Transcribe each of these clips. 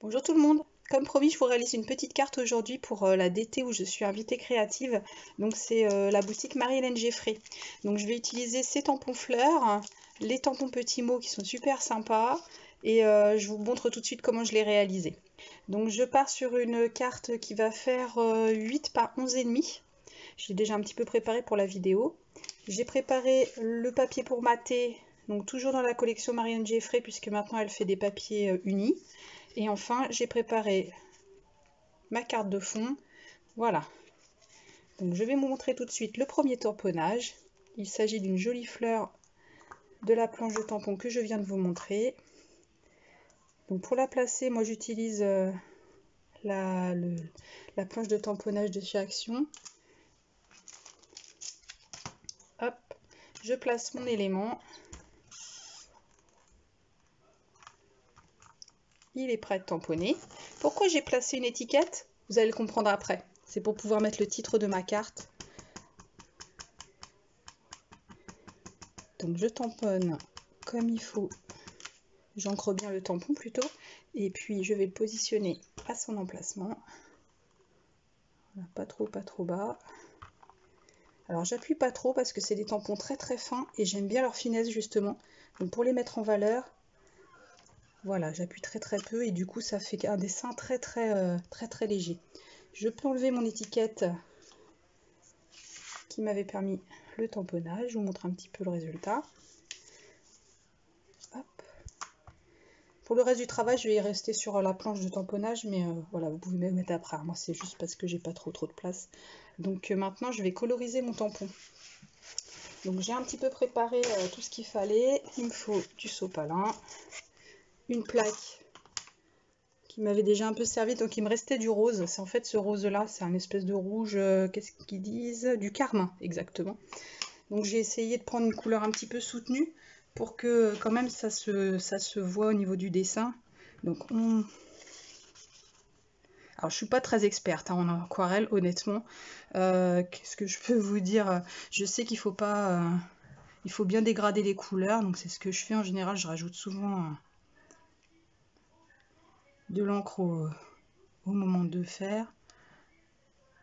Bonjour tout le monde. Comme promis, je vous réalise une petite carte aujourd'hui pour la DT où je suis invitée créative. Donc c'est la boutique Marie-Hélène Geffray. Donc je vais utiliser ces tampons fleurs, les tampons petits mots qui sont super sympas et je vous montre tout de suite comment je l'ai réalisé. Donc je pars sur une carte qui va faire 8 par 11,5. Je l'ai déjà un petit peu préparé pour la vidéo. J'ai préparé le papier pour mater, donc toujours dans la collection Marie-Hélène Geffray puisque maintenant elle fait des papiers unis. Et enfin, j'ai préparé ma carte de fond. Voilà. Donc je vais vous montrer tout de suite le premier tamponnage. Il s'agit d'une jolie fleur de la planche de tampon que je viens de vous montrer. Donc pour la placer, moi j'utilise la planche de tamponnage de chez Action. Hop, je place mon élément. Il est prêt à tamponner. Pourquoi j'ai placé une étiquette? Vous allez le comprendre après. C'est pour pouvoir mettre le titre de ma carte. Donc je tamponne comme il faut. J'ancre bien le tampon plutôt. Et puis je vais le positionner à son emplacement. Voilà, pas trop bas. Alors j'appuie pas trop parce que c'est des tampons très fins et j'aime bien leur finesse justement. Donc pour les mettre en valeur, voilà, j'appuie très peu et du coup ça fait un dessin très léger. Je peux enlever mon étiquette qui m'avait permis le tamponnage. Je vous montre un petit peu le résultat. Hop. Pour le reste du travail, je vais rester sur la planche de tamponnage, mais voilà, vous pouvez me mettre après. Moi, c'est juste parce que j'ai pas trop de place. Donc maintenant, je vais coloriser mon tampon. Donc j'ai un petit peu préparé tout ce qu'il fallait. Il me faut du sopalin, une plaque qui m'avait déjà un peu servi, donc il me restait du rose. C'est en fait ce rose-là, c'est un espèce de rouge, qu'est-ce qu'ils disent? Du carmin, exactement. Donc j'ai essayé de prendre une couleur un petit peu soutenue pour que quand même ça se voit au niveau du dessin. Donc alors je suis pas très experte en aquarelle honnêtement. Qu'est-ce que je peux vous dire? Je sais qu'il faut pas, il faut bien dégrader les couleurs, donc c'est ce que je fais en général. Je rajoute souvent de l'encre au moment de faire.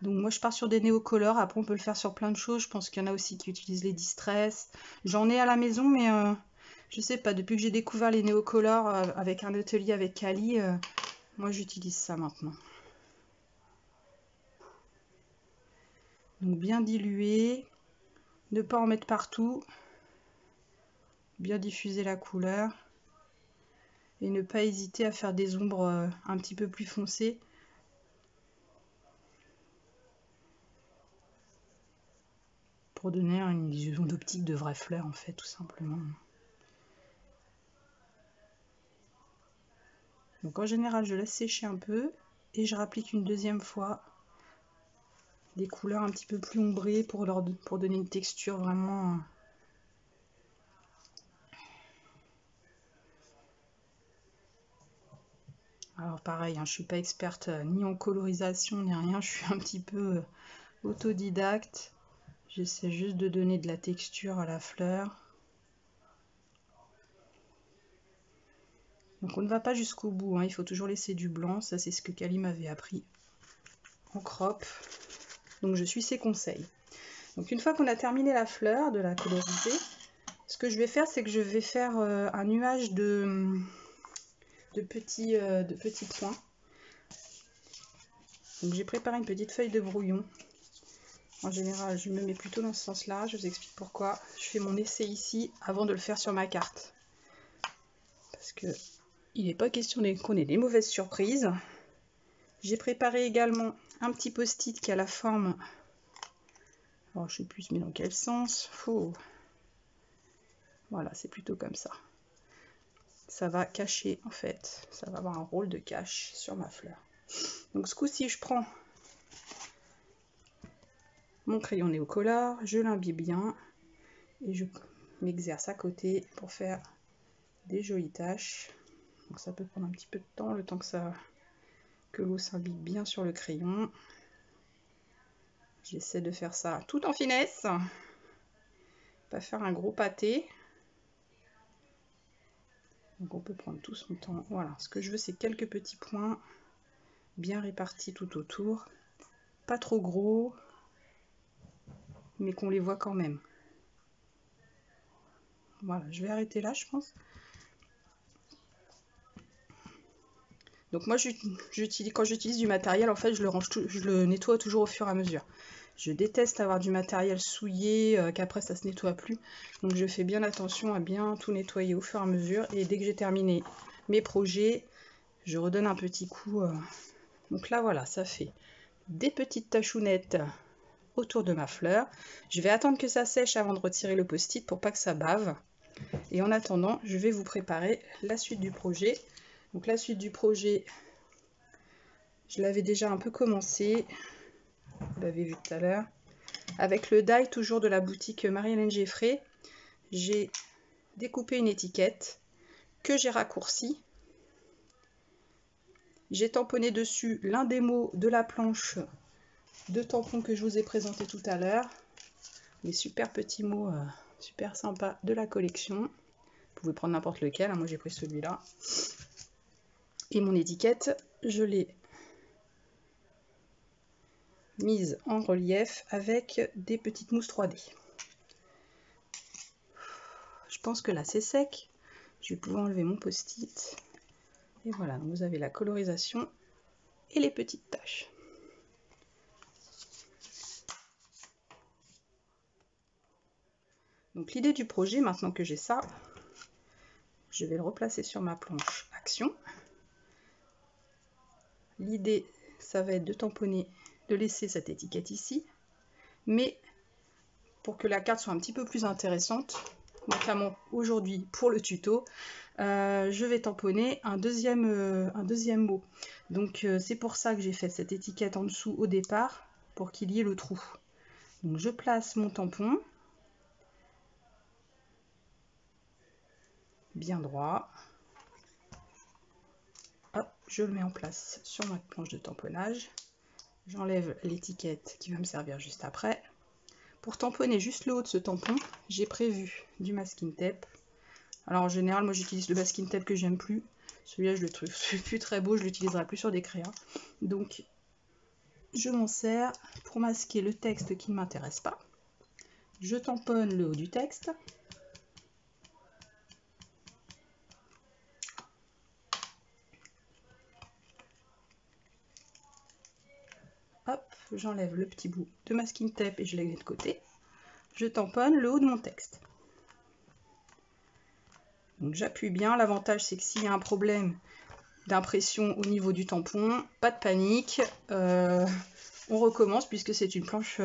Donc moi je pars sur des néocolores, après on peut le faire sur plein de choses. Je pense qu'il y en a aussi qui utilisent les distress. J'en ai à la maison, mais je sais pas, depuis que j'ai découvert les néocolores avec un atelier avec Cali, moi j'utilise ça maintenant. Donc bien diluer, ne pas en mettre partout, bien diffuser la couleur et ne pas hésiter à faire des ombres un petit peu plus foncées. Pour donner une illusion d'optique de vraies fleurs en fait, tout simplement. Donc en général, je laisse sécher un peu et je rapplique une deuxième fois des couleurs un petit peu plus ombrées pour donner une texture vraiment... Alors pareil, hein, je suis pas experte ni en colorisation ni rien, je suis un petit peu autodidacte. J'essaie juste de donner de la texture à la fleur. Donc on ne va pas jusqu'au bout, hein, il faut toujours laisser du blanc, ça c'est ce que Cali m'avait appris en crop. Donc je suis ses conseils. Donc une fois qu'on a terminé la fleur, de la coloriser, ce que je vais faire, c'est que je vais faire un nuage de petits points. Donc j'ai préparé une petite feuille de brouillon. En général, je me mets plutôt dans ce sens-là. Je vous explique pourquoi. Je fais mon essai ici avant de le faire sur ma carte. Parce que il n'est pas question qu'on ait des mauvaises surprises. J'ai préparé également un petit post-it qui a la forme... Alors je sais plus mais dans quel sens. Voilà, c'est plutôt comme ça. Ça va cacher en fait. Ça va avoir un rôle de cache sur ma fleur. Donc ce coup-ci, je prends mon crayon néocolore, je l'imbibe bien et je m'exerce à côté pour faire des jolies taches. Donc ça peut prendre un petit peu de temps, le temps que l'eau s'imbibe bien sur le crayon. J'essaie de faire ça tout en finesse, pas faire un gros pâté. Donc on peut prendre tout son temps. Voilà, ce que je veux, c'est quelques petits points bien répartis tout autour. Pas trop gros, mais qu'on les voit quand même. Voilà, je vais arrêter là, je pense. Donc moi, quand j'utilise du matériel, en fait, je le nettoie toujours au fur et à mesure. Je déteste avoir du matériel souillé, qu'après ça se nettoie plus. Donc je fais bien attention à bien tout nettoyer au fur et à mesure. Et dès que j'ai terminé mes projets, je redonne un petit coup. Donc là, voilà, ça fait des petites tachounettes autour de ma fleur. Je vais attendre que ça sèche avant de retirer le post-it pour pas que ça bave. Et en attendant, je vais vous préparer la suite du projet. Donc la suite du projet, je l'avais déjà un peu commencé, vous l'avez vu tout à l'heure. Avec le die toujours de la boutique Marie-Hélène Geffray, j'ai découpé une étiquette que j'ai raccourcie. J'ai tamponné dessus l'un des mots de la planche de tampons que je vous ai présenté tout à l'heure. Les super petits mots super sympas de la collection. Vous pouvez prendre n'importe lequel, hein, moi j'ai pris celui-là. Et mon étiquette, je l'ai mise en relief avec des petites mousses 3D. Je pense que là c'est sec. Je vais pouvoir enlever mon post-it. Et voilà, donc vous avez la colorisation et les petites taches. Donc l'idée du projet, maintenant que j'ai ça, je vais le replacer sur ma planche action. L'idée, ça va être de tamponner, de laisser cette étiquette ici, mais pour que la carte soit un petit peu plus intéressante, notamment aujourd'hui pour le tuto, je vais tamponner un deuxième mot. Donc c'est pour ça que j'ai fait cette étiquette en dessous au départ, pour qu'il y ait le trou. Donc je place mon tampon, bien droit. Hop, je le mets en place sur ma planche de tamponnage. J'enlève l'étiquette qui va me servir juste après. Pour tamponner juste le haut de ce tampon, j'ai prévu du masking tape. Alors en général, moi j'utilise le masking tape que j'aime plus. Celui-là, je le trouve plus très beau, je l'utiliserai plus sur des créas. Donc, je m'en sers pour masquer le texte qui ne m'intéresse pas. Je tamponne le haut du texte. Hop, j'enlève le petit bout de masking tape et je le mets de côté. Je tamponne le haut de mon texte. Donc j'appuie bien. L'avantage, c'est que s'il y a un problème d'impression au niveau du tampon, pas de panique. On recommence puisque c'est une planche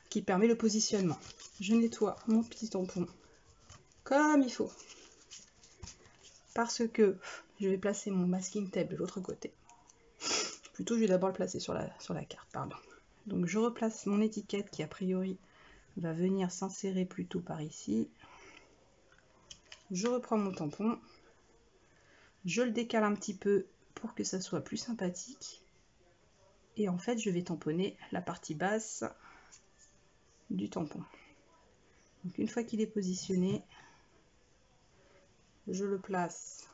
qui permet le positionnement. Je nettoie mon petit tampon comme il faut. Parce que je vais placer mon masking tape de l'autre côté. Plutôt, je vais d'abord le placer sur la carte, pardon. Donc je replace mon étiquette qui a priori va venir s'insérer plutôt par ici. Je reprends mon tampon. Je le décale un petit peu pour que ça soit plus sympathique. Et en fait, je vais tamponner la partie basse du tampon. Donc une fois qu'il est positionné, je le place.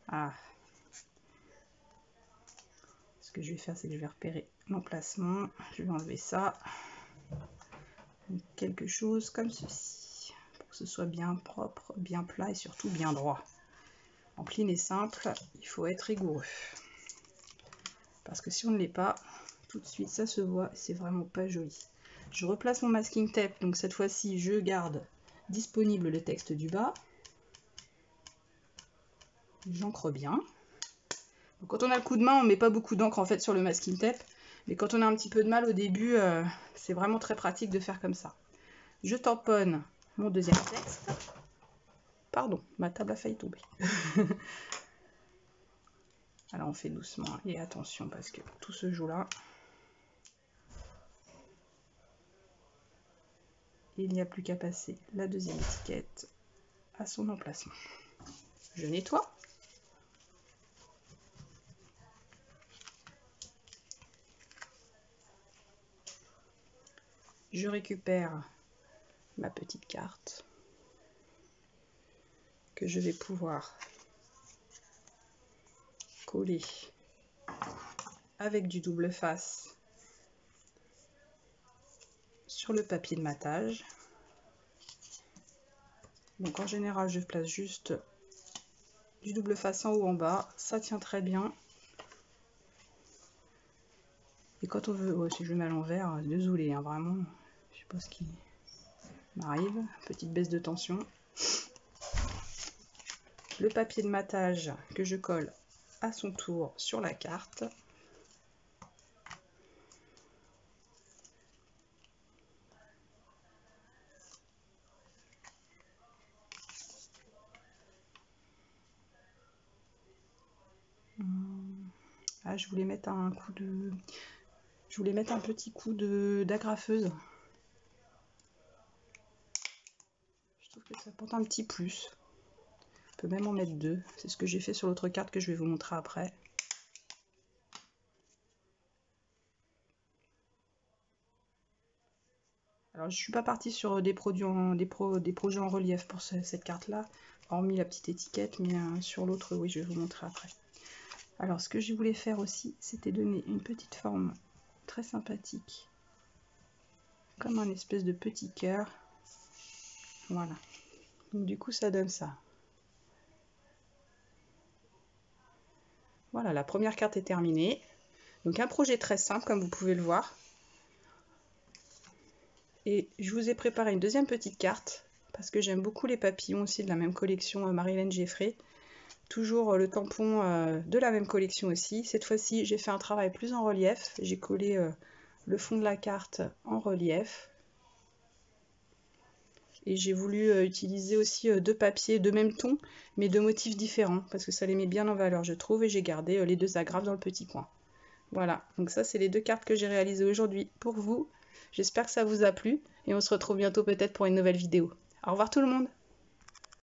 Ah. Ce que je vais faire, c'est que je vais repérer l'emplacement. Je vais enlever ça. Donc, quelque chose comme ceci. Pour que ce soit bien propre, bien plat et surtout bien droit. En clean et simple, il faut être rigoureux. Parce que si on ne l'est pas, tout de suite ça se voit, c'est vraiment pas joli. Je replace mon masking tape, donc cette fois-ci je garde disponible le texte du bas. J'encre bien. Donc, quand on a le coup de main, on ne met pas beaucoup d'encre en fait sur le masking tape. Mais quand on a un petit peu de mal au début, c'est vraiment très pratique de faire comme ça. Je tamponne mon deuxième texte. Pardon, ma table a failli tomber. Alors on fait doucement et attention parce que tout se joue là. Il n'y a plus qu'à passer la deuxième étiquette à son emplacement. Je nettoie. Je récupère ma petite carte. que je vais pouvoir coller avec du double face sur le papier de matage. Donc en général je place juste du double face en haut en bas, ça tient très bien. Et quand on veut, si je le mets à l'envers, désolé hein, vraiment, je sais pas ce qui m'arrive, petite baisse de tension. Le papier de matage que je colle à son tour sur la carte. Ah, je voulais mettre un coup de... Je voulais mettre un petit coup d'agrafeuse. Je trouve que ça apporte un petit plus. On peut même en mettre deux. C'est ce que j'ai fait sur l'autre carte que je vais vous montrer après. Alors je suis pas partie sur des projets en relief pour cette carte là, hormis la petite étiquette, mais sur l'autre oui je vais vous montrer après. Alors ce que je voulais faire aussi, c'était donner une petite forme très sympathique, comme un espèce de petit cœur. Voilà. Donc du coup ça donne ça. Voilà, la première carte est terminée. Donc un projet très simple comme vous pouvez le voir. Et je vous ai préparé une deuxième petite carte, parce que j'aime beaucoup les papillons aussi de la même collection Marie-Hélène Geffray. Toujours le tampon de la même collection aussi. Cette fois-ci, j'ai fait un travail plus en relief. J'ai collé le fond de la carte en relief. Et j'ai voulu utiliser aussi deux papiers de même ton, mais de motifs différents, parce que ça les met bien en valeur, je trouve. Et j'ai gardé les deux agrafes dans le petit coin. Voilà, donc ça, c'est les deux cartes que j'ai réalisées aujourd'hui pour vous. J'espère que ça vous a plu et on se retrouve bientôt peut-être pour une nouvelle vidéo. Au revoir tout le monde!